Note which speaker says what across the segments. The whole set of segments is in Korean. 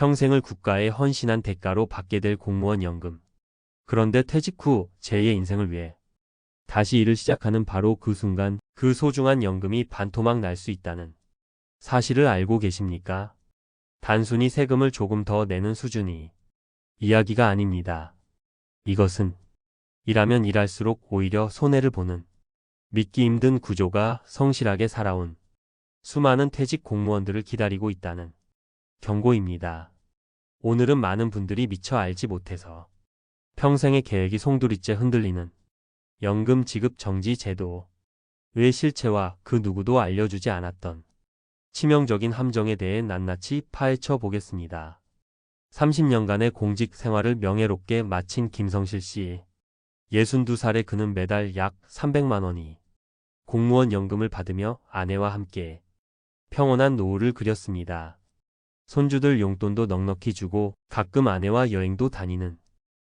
Speaker 1: 평생을 국가에 헌신한 대가로 받게 될 공무원 연금. 그런데 퇴직 후 제2의 인생을 위해 다시 일을 시작하는 바로 그 순간 그 소중한 연금이 반토막 날 수 있다는 사실을 알고 계십니까? 단순히 세금을 조금 더 내는 수준이 이야기가 아닙니다. 이것은 일하면 일할수록 오히려 손해를 보는 믿기 힘든 구조가 성실하게 살아온 수많은 퇴직 공무원들을 기다리고 있다는 경고입니다. 오늘은 많은 분들이 미처 알지 못해서 평생의 계획이 송두리째 흔들리는 연금 지급 정지 제도의 실체와 그 누구도 알려주지 않았던 치명적인 함정에 대해 낱낱이 파헤쳐 보겠습니다. 30년간의 공직 생활을 명예롭게 마친 김성실 씨. 62살의 그는 매달 약 300만 원이 공무원 연금을 받으며 아내와 함께 평온한 노후를 그렸습니다. 손주들 용돈도 넉넉히 주고 가끔 아내와 여행도 다니는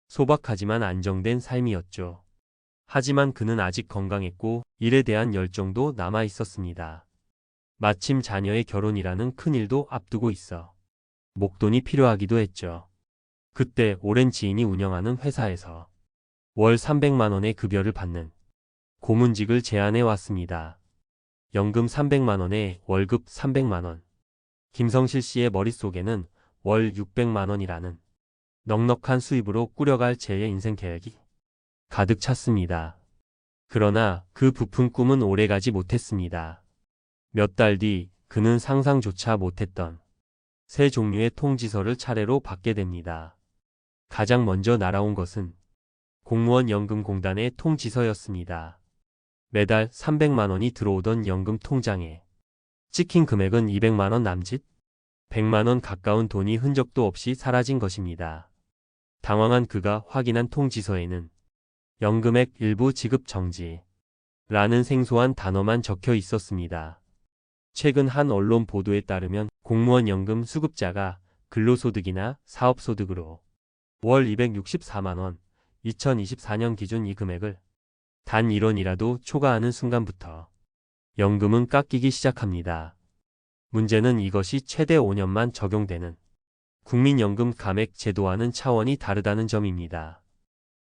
Speaker 1: 소박하지만 안정된 삶이었죠. 하지만 그는 아직 건강했고 일에 대한 열정도 남아 있었습니다. 마침 자녀의 결혼이라는 큰일도 앞두고 있어 목돈이 필요하기도 했죠. 그때 오랜 지인이 운영하는 회사에서 월 300만 원의 급여를 받는 고문직을 제안해 왔습니다. 연금 300만 원에 월급 300만 원. 김성실 씨의 머릿속에는 월 600만 원이라는 넉넉한 수입으로 꾸려갈 제2의 인생 계획이 가득 찼습니다. 그러나 그 부푼 꿈은 오래가지 못했습니다. 몇 달 뒤 그는 상상조차 못했던 세 종류의 통지서를 차례로 받게 됩니다. 가장 먼저 날아온 것은 공무원 연금공단의 통지서였습니다. 매달 300만 원이 들어오던 연금 통장에 찍힌 금액은 200만 원 남짓? 100만 원 가까운 돈이 흔적도 없이 사라진 것입니다. 당황한 그가 확인한 통지서에는 연금액 일부 지급 정지라는 생소한 단어만 적혀 있었습니다. 최근 한 언론 보도에 따르면 공무원 연금 수급자가 근로소득이나 사업소득으로 월 264만 원, 2024년 기준 이 금액을 단 1원이라도 초과하는 순간부터 연금은 깎이기 시작합니다. 문제는 이것이 최대 5년만 적용되는 국민연금 감액 제도와는 차원이 다르다는 점입니다.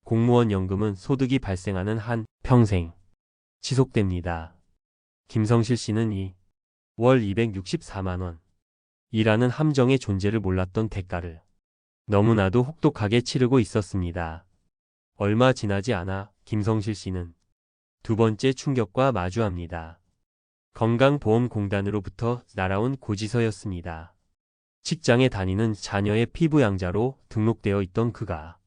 Speaker 1: 공무원 연금은 소득이 발생하는 한 평생 지속됩니다. 김성실 씨는 이 월 264만 원 이라는 함정의 존재를 몰랐던 대가를 너무나도 혹독하게 치르고 있었습니다. 얼마 지나지 않아 김성실 씨는 두 번째 충격과 마주합니다. 건강보험공단으로부터 날아온 고지서였습니다. 직장에 다니는 자녀의 피부양자로 등록되어 있던 그가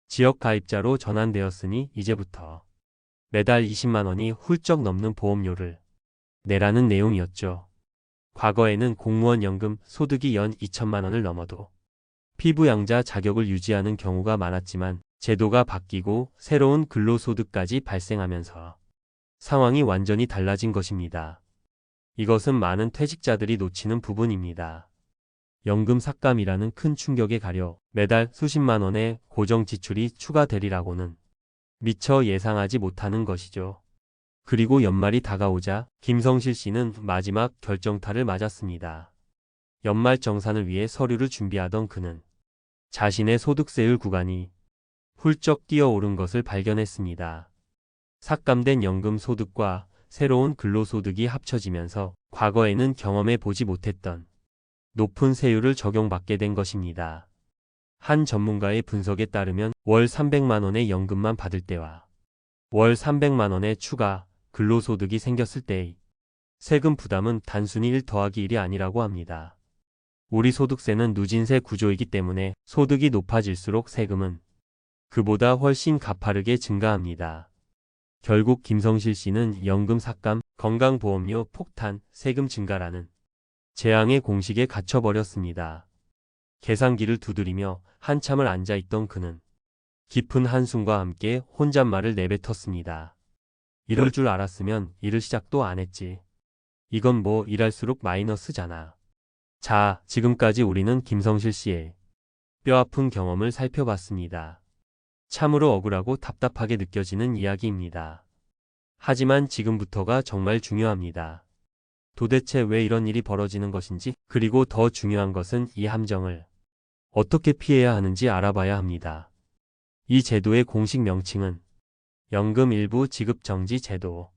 Speaker 1: 지역가입자로 전환되었으니 이제부터 매달 20만 원이 훌쩍 넘는 보험료를 내라는 내용이었죠. 과거에는 공무원 연금 소득이 연 2천만 원을 넘어도 피부양자 자격을 유지하는 경우가 많았지만 제도가 바뀌고 새로운 근로소득까지 발생하면서 상황이 완전히 달라진 것입니다. 이것은 많은 퇴직자들이 놓치는 부분입니다. 연금 삭감이라는 큰 충격에 가려 매달 수십만 원의 고정 지출이 추가되리라고는 미처 예상하지 못하는 것이죠. 그리고 연말이 다가오자 김성실 씨는 마지막 결정타를 맞았습니다. 연말 정산을 위해 서류를 준비하던 그는 자신의 소득세율 구간이 훌쩍 뛰어오른 것을 발견했습니다. 삭감된 연금 소득과 새로운 근로소득이 합쳐지면서 과거에는 경험해 보지 못했던 높은 세율을 적용받게 된 것입니다. 한 전문가의 분석에 따르면 월 300만 원의 연금만 받을 때와 월 300만 원의 추가 근로소득이 생겼을 때의 세금 부담은 단순히 1 더하기 1이 아니라고 합니다. 우리 소득세는 누진세 구조이기 때문에 소득이 높아질수록 세금은 그보다 훨씬 가파르게 증가합니다. 결국 김성실 씨는 연금 삭감, 건강보험료 폭탄, 세금 증가라는 재앙의 공식에 갇혀버렸습니다. 계산기를 두드리며 한참을 앉아있던 그는 깊은 한숨과 함께 혼잣말을 내뱉었습니다. 이럴 줄 알았으면 일을 시작도 안 했지. 이건 뭐 일할수록 마이너스잖아. 자, 지금까지 우리는 김성실 씨의 뼈아픈 경험을 살펴봤습니다. 참으로 억울하고 답답하게 느껴지는 이야기입니다. 하지만 지금부터가 정말 중요합니다. 도대체 왜 이런 일이 벌어지는 것인지, 그리고 더 중요한 것은 이 함정을 어떻게 피해야 하는지 알아봐야 합니다. 이 제도의 공식 명칭은 연금 일부 지급 정지 제도로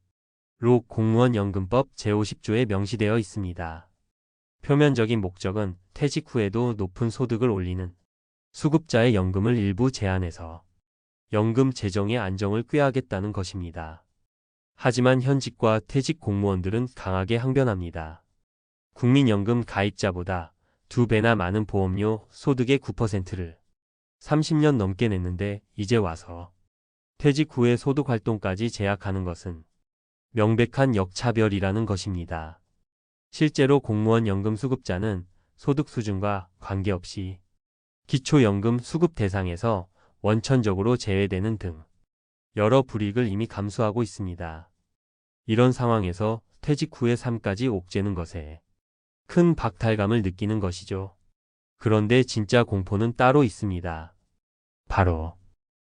Speaker 1: 공무원 연금법 제50조에 명시되어 있습니다. 표면적인 목적은 퇴직 후에도 높은 소득을 올리는 수급자의 연금을 일부 제한해서 연금 재정의 안정을 꾀하겠다는 것입니다. 하지만 현직과 퇴직 공무원들은 강하게 항변합니다. 국민연금 가입자보다 2배나 많은 보험료 소득의 9%를 30년 넘게 냈는데 이제 와서 퇴직 후의 소득 활동까지 제약하는 것은 명백한 역차별이라는 것입니다. 실제로 공무원 연금 수급자는 소득 수준과 관계없이 기초연금 수급 대상에서 원천적으로 제외되는 등 여러 불이익을 이미 감수하고 있습니다. 이런 상황에서 퇴직 후의 삶까지 옥죄는 것에 큰 박탈감을 느끼는 것이죠. 그런데 진짜 공포는 따로 있습니다. 바로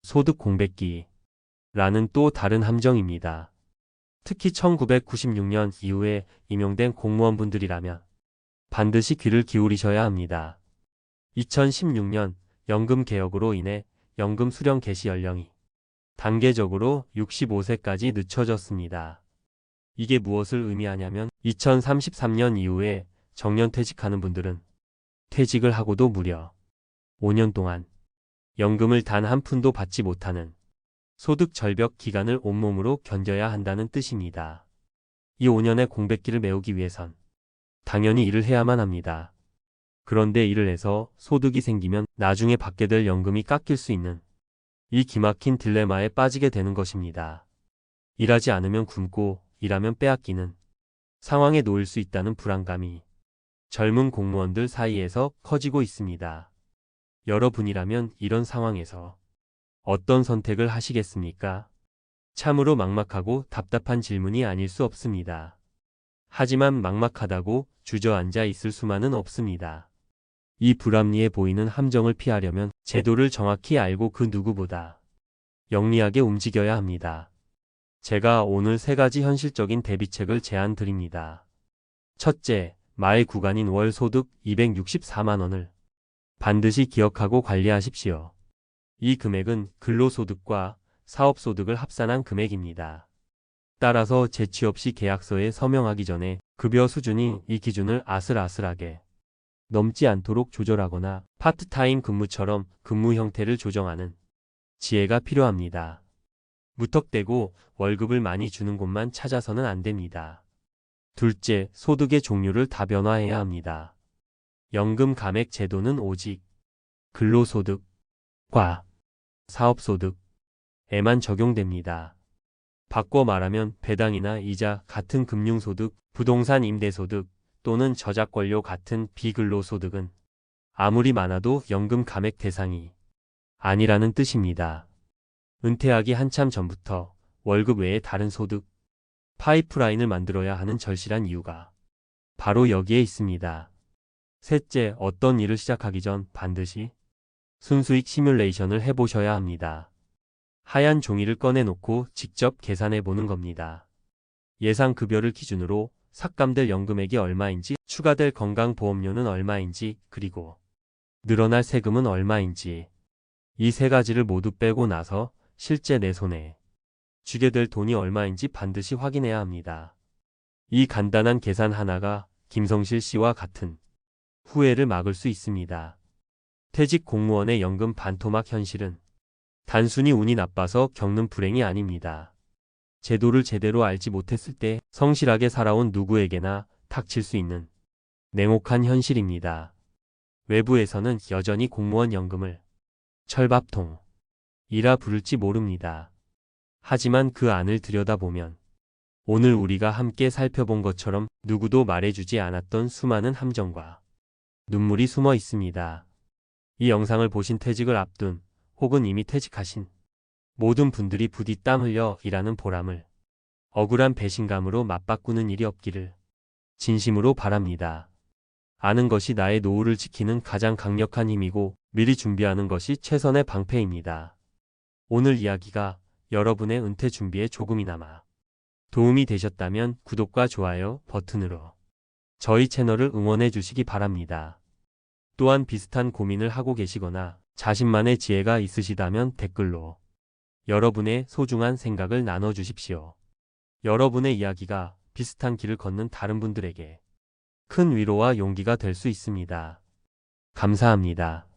Speaker 1: 소득 공백기라는 또 다른 함정입니다. 특히 1996년 이후에 임용된 공무원분들이라면 반드시 귀를 기울이셔야 합니다. 2016년 연금 개혁으로 인해 연금 수령 개시 연령이 단계적으로 65세까지 늦춰졌습니다. 이게 무엇을 의미하냐면 2033년 이후에 정년퇴직하는 분들은 퇴직을 하고도 무려 5년 동안 연금을 단 한 푼도 받지 못하는 소득 절벽 기간을 온몸으로 견뎌야 한다는 뜻입니다. 이 5년의 공백기를 메우기 위해선 당연히 일을 해야만 합니다. 그런데 일을 해서 소득이 생기면 나중에 받게 될 연금이 깎일 수 있는 이 기막힌 딜레마에 빠지게 되는 것입니다. 일하지 않으면 굶고 일하면 빼앗기는 상황에 놓일 수 있다는 불안감이 젊은 공무원들 사이에서 커지고 있습니다. 여러분이라면 이런 상황에서 어떤 선택을 하시겠습니까? 참으로 막막하고 답답한 질문이 아닐 수 없습니다. 하지만 막막하다고 주저앉아 있을 수만은 없습니다. 이 불합리해 보이는 함정을 피하려면 제도를 정확히 알고 그 누구보다 영리하게 움직여야 합니다. 제가 오늘 3가지 현실적인 대비책을 제안 드립니다. 첫째, 말 구간인 월 소득 264만 원을 반드시 기억하고 관리하십시오. 이 금액은 근로소득과 사업소득을 합산한 금액입니다. 따라서 재취업 시 계약서에 서명하기 전에 급여 수준이 이 기준을 아슬아슬하게 넘지 않도록 조절하거나 파트타임 근무처럼 근무 형태를 조정하는 지혜가 필요합니다. 무턱대고 월급을 많이 주는 곳만 찾아서는 안 됩니다. 둘째, 소득의 종류를 다변화해야 합니다. 연금 감액 제도는 오직 근로소득과 사업소득에만 적용됩니다. 바꿔 말하면 배당이나 이자 같은 금융소득, 부동산 임대소득 또는 저작권료 같은 비근로소득은 아무리 많아도 연금 감액 대상이 아니라는 뜻입니다. 은퇴하기 한참 전부터 월급 외에 다른 소득, 파이프라인을 만들어야 하는 절실한 이유가 바로 여기에 있습니다. 셋째, 어떤 일을 시작하기 전 반드시 순수익 시뮬레이션을 해보셔야 합니다. 하얀 종이를 꺼내놓고 직접 계산해 보는 겁니다. 예상 급여를 기준으로 삭감될 연금액이 얼마인지, 추가될 건강보험료는 얼마인지, 그리고 늘어날 세금은 얼마인지 이 3가지를 모두 빼고 나서 실제 내 손에 쥐게 될 돈이 얼마인지 반드시 확인해야 합니다. 이 간단한 계산 하나가 김성실 씨와 같은 후회를 막을 수 있습니다. 퇴직 공무원의 연금 반토막 현실은 단순히 운이 나빠서 겪는 불행이 아닙니다. 제도를 제대로 알지 못했을 때 성실하게 살아온 누구에게나 닥칠 수 있는 냉혹한 현실입니다. 외부에서는 여전히 공무원 연금을 철밥통이라 부를지 모릅니다. 하지만 그 안을 들여다보면 오늘 우리가 함께 살펴본 것처럼 누구도 말해주지 않았던 수많은 함정과 눈물이 숨어 있습니다. 이 영상을 보신 퇴직을 앞둔 혹은 이미 퇴직하신 모든 분들이 부디 땀 흘려 일하는 보람을 억울한 배신감으로 맞바꾸는 일이 없기를 진심으로 바랍니다. 아는 것이 나의 노후를 지키는 가장 강력한 힘이고 미리 준비하는 것이 최선의 방패입니다. 오늘 이야기가 여러분의 은퇴 준비에 조금이나마 도움이 되셨다면 구독과 좋아요 버튼으로 저희 채널을 응원해 주시기 바랍니다. 또한 비슷한 고민을 하고 계시거나 자신만의 지혜가 있으시다면 댓글로 여러분의 소중한 생각을 나눠주십시오. 여러분의 이야기가 비슷한 길을 걷는 다른 분들에게 큰 위로와 용기가 될 수 있습니다. 감사합니다.